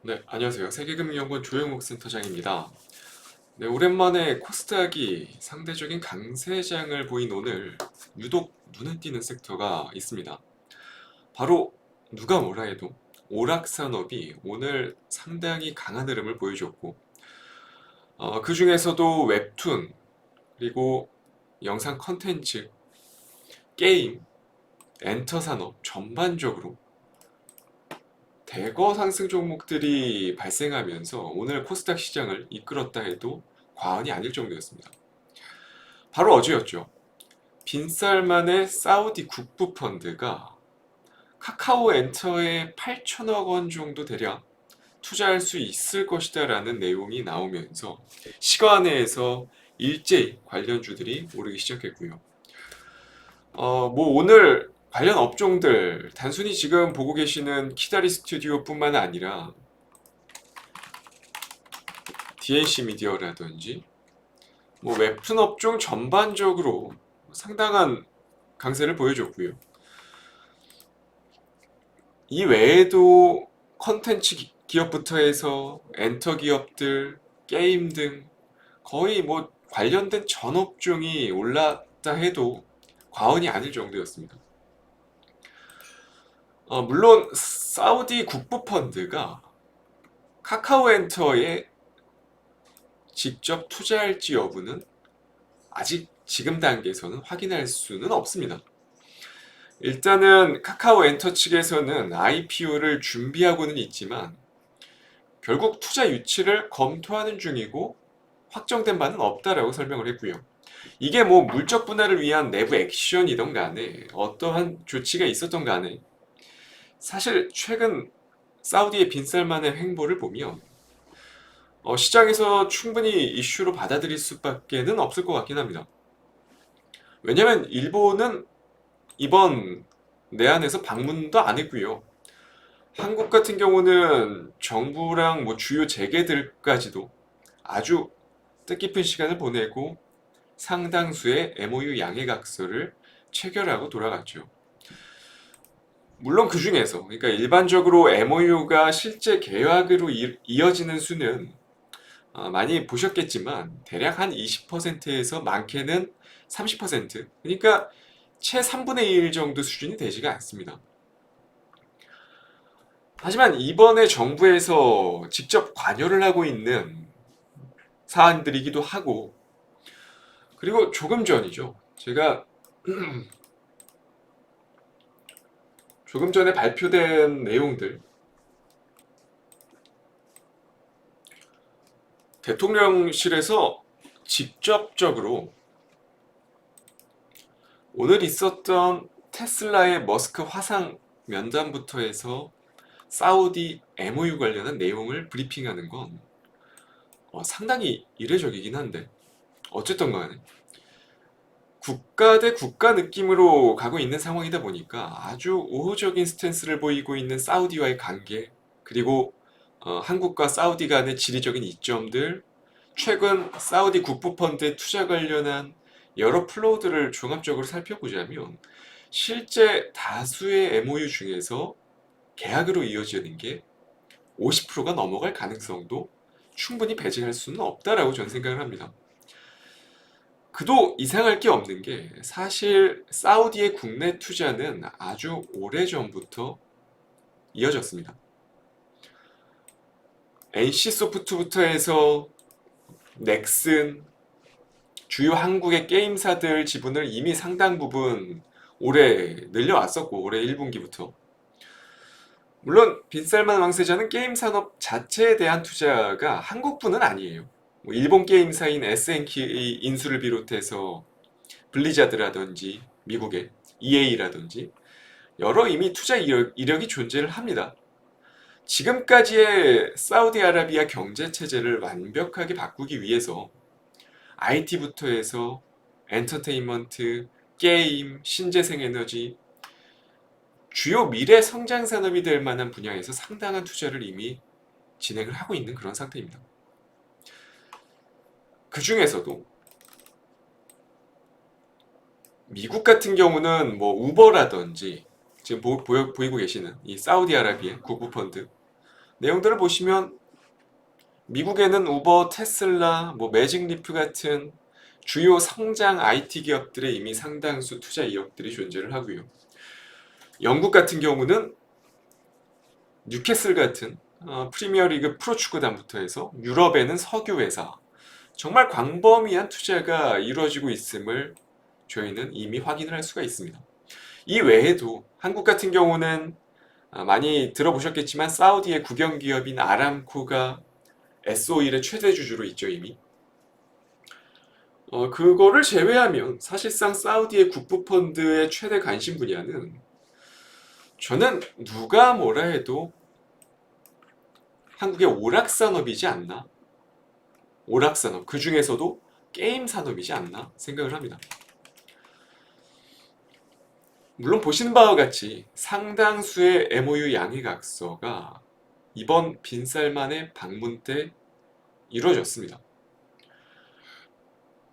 네, 안녕하세요. 세계금융연구원 조영욱 센터장입니다. 네, 오랜만에 코스닥이 상대적인 강세장을 보인 오늘 유독 눈에 띄는 섹터가 있습니다. 바로 누가 뭐라 해도 오락산업이 오늘 상당히 강한 흐름을 보여줬고 그 중에서도 웹툰, 그리고 영상 컨텐츠, 게임, 엔터 산업 전반적으로 대거 상승 종목들이 발생하면서 오늘 코스닥 시장을 이끌었다 해도 과언이 아닐 정도였습니다. 바로 어제였죠. 빈쌀만의 사우디 국부 펀드가 카카오 엔터에 8천억 원 정도 대략 투자할 수 있을 것이다 라는 내용이 나오면서 시간외에서 일제히 관련주들이 오르기 시작했고요. 뭐 오늘 관련 업종들 단순히 지금 보고 계시는 키다리 스튜디오뿐만 아니라 DNC 미디어라든지 뭐 웹툰 업종 전반적으로 상당한 강세를 보여줬고요. 이 외에도 컨텐츠 기업부터 해서 엔터 기업들, 게임 등 거의 뭐 관련된 전 업종이 올랐다 해도 과언이 아닐 정도였습니다. 물론 사우디 국부 펀드가 카카오 엔터에 직접 투자할지 여부는 아직 지금 단계에서는 확인할 수는 없습니다. 일단은 카카오 엔터 측에서는 IPO를 준비하고는 있지만 결국 투자 유치를 검토하는 중이고 확정된 바는 없다라고 설명을 했고요. 이게 뭐 물적 분할을 위한 내부 액션이던 간에 어떠한 조치가 있었던 간에 사실 최근 사우디의 빈살만의 행보를 보면 시장에서 충분히 이슈로 받아들일 수밖에는 없을 것 같긴 합니다. 왜냐면 일본은 이번 내한에서 방문도 안 했고요. 한국 같은 경우는 정부랑 뭐 주요 재계들까지도 아주 뜻깊은 시간을 보내고 상당수의 MOU 양해각서를 체결하고 돌아갔죠. 물론 그 중에서, 그러니까 일반적으로 MOU가 실제 계약으로 이어지는 수는 많이 보셨겠지만 대략 한 20%에서 많게는 30%, 그러니까 채 3분의 1 정도 수준이 되지가 않습니다. 하지만 이번에 정부에서 직접 관여를 하고 있는 사안들이기도 하고, 그리고 조금 전이죠. 제가 조금 전에 발표된 내용들, 대통령실에서 직접적으로 오늘 있었던 테슬라의 머스크 화상 면담부터 해서 사우디 MOU 관련한 내용을 브리핑하는 건 상당히 이례적이긴 한데, 어쨌든 간에 국가 대 국가 느낌으로 가고 있는 상황이다 보니까 아주 우호적인 스탠스를 보이고 있는 사우디와의 관계, 그리고 한국과 사우디 간의 지리적인 이점들, 최근 사우디 국부펀드의 투자 관련한 여러 플로우들을 종합적으로 살펴보자면 실제 다수의 MOU 중에서 계약으로 이어지는 게 50%가 넘어갈 가능성도 충분히 배제할 수는 없다라고 저는 생각을 합니다. 그도 이상할 게 없는 게 사실 사우디의 국내 투자는 아주 오래전부터 이어졌습니다. NC소프트부터 해서 넥슨, 주요 한국의 게임사들 지분을 이미 상당 부분 올해 늘려왔었고, 올해 1분기부터. 물론 빈살만 왕세자는 게임 산업 자체에 대한 투자가 한국뿐은 아니에요. 뭐 일본 게임사인 SNK 인수를 비롯해서 블리자드라든지 미국의 EA라든지 여러 이미 투자 이력이 존재를 합니다. 지금까지의 사우디아라비아 경제 체제를 완벽하게 바꾸기 위해서 IT부터 해서 엔터테인먼트, 게임, 신재생 에너지, 주요 미래 성장 산업이 될 만한 분야에서 상당한 투자를 이미 진행을 하고 있는 그런 상태입니다. 그 중에서도 미국 같은 경우는 뭐 우버라든지 지금 보이고 계시는 이 사우디아라비아 국부펀드, 내용들을 보시면 미국에는 우버, 테슬라, 매직리프 같은 주요 성장 IT 기업들의 이미 상당수 투자 이력들이 존재를 하고요. 영국 같은 경우는 뉴캐슬 같은 프리미어리그 프로축구단부터 해서 유럽에는 석유회사, 정말 광범위한 투자가 이루어지고 있음을 저희는 이미 확인을 할 수가 있습니다. 이 외에도 한국 같은 경우는 많이 들어보셨겠지만 사우디의 국영기업인 아람코가 S-오일의 최대 주주로 있죠, 이미. 그거를 제외하면 사실상 사우디의 국부펀드의 최대 관심 분야는 저는 누가 뭐라 해도 한국의 오락산업이지 않나? 오락산업, 그 중에서도 게임 산업이지 않나 생각을 합니다. 물론 보시는 바와 같이 상당수의 MOU 양해각서가 이번 빈살만의 방문 때 이루어졌습니다.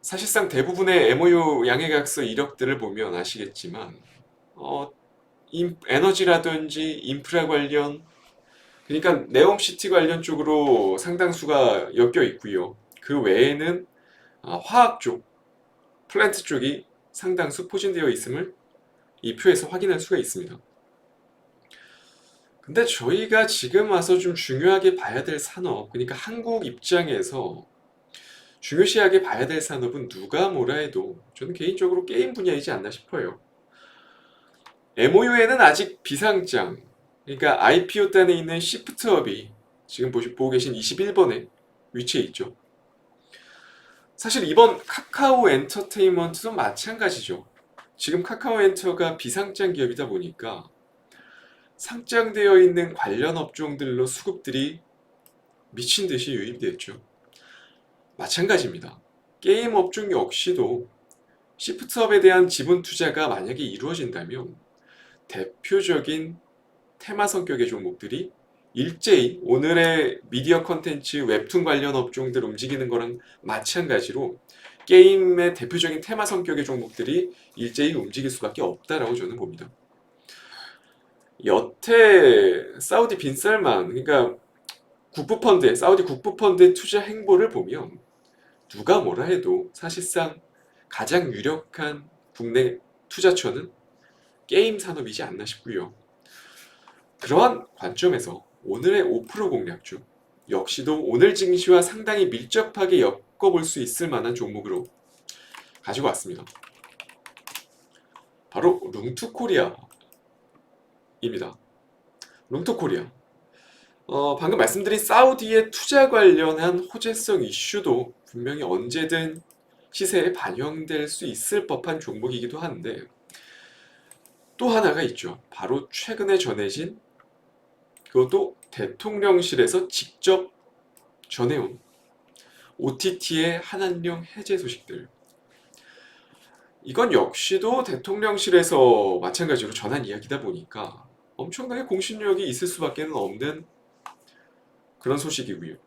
사실상 대부분의 MOU 양해각서 이력들을 보면 아시겠지만 에너지라든지 인프라 관련, 그러니까 네옴시티 관련 쪽으로 상당수가 엮여 있고요. 그 외에는 화학 쪽, 플랜트 쪽이 상당수 포진되어 있음을 이 표에서 확인할 수가 있습니다. 근데 저희가 지금 와서 좀 중요하게 봐야 될 산업, 그러니까 한국 입장에서 중요시하게 봐야 될 산업은 누가 뭐라 해도 저는 개인적으로 게임 분야이지 않나 싶어요. MOU에는 아직 비상장, 그러니까 IPO단에 있는 시프트업이 지금 보고 계신 21번에 위치해 있죠. 사실 이번 카카오 엔터테인먼트도 마찬가지죠. 지금 카카오 엔터가 비상장 기업이다 보니까 상장되어 있는 관련 업종들로 수급들이 미친 듯이 유입됐죠. 마찬가지입니다. 게임 업종 역시도 시프트업에 대한 지분 투자가 만약에 이루어진다면 대표적인 테마 성격의 종목들이 일제히 오늘의 미디어 컨텐츠 웹툰 관련 업종들 움직이는 거랑 마찬가지로 게임의 대표적인 테마 성격의 종목들이 일제히 움직일 수밖에 없다라고 저는 봅니다. 여태 사우디 빈살만, 그러니까 국부펀드, 사우디 국부펀드의 투자 행보를 보면 누가 뭐라 해도 사실상 가장 유력한 국내 투자처는 게임 산업이지 않나 싶고요. 그러한 관점에서 오늘의 5% 공략주 역시도 오늘 증시와 상당히 밀접하게 엮어볼 수 있을 만한 종목으로 가지고 왔습니다. 바로 룽투코리아입니다. 룽투코리아. 방금 말씀드린 사우디의 투자 관련한 호재성 이슈도 분명히 언제든 시세에 반영될 수 있을 법한 종목이기도 한데 또 하나가 있죠. 바로 최근에 전해진, 그것도 대통령실에서 직접 전해온 OTT의 한한령 해제 소식들. 이건 역시도 대통령실에서 마찬가지로 전한 이야기다 보니까 엄청나게 공신력이 있을 수밖에 없는 그런 소식이고요.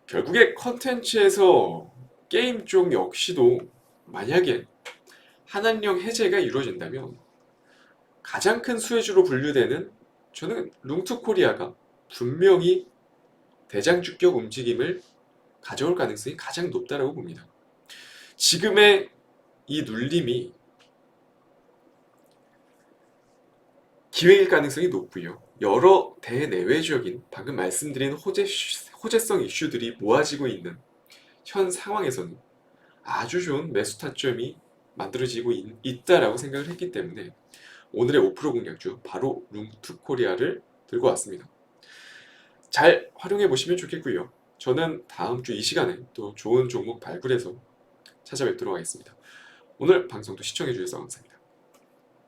결국에 컨텐츠에서 게임 쪽 역시도 만약에 한한령 해제가 이루어진다면 가장 큰 수혜주로 분류되는, 저는 룽투코리아가 분명히 대장주격 움직임을 가져올 가능성이 가장 높다고 봅니다. 지금의 이 눌림이 기회일 가능성이 높고요. 여러 대내외적인 방금 말씀드린 호재성 이슈들이 모아지고 있는 현 상황에서는 아주 좋은 매수 타점이 만들어지고 있다라고 생각을 했기 때문에 오늘의 5% 공략주 바로 룽투코리아를 들고 왔습니다. 잘 활용해 보시면 좋겠고요. 저는 다음 주 이 시간에 또 좋은 종목 발굴해서 찾아뵙도록 하겠습니다. 오늘 방송도 시청해 주셔서 감사합니다.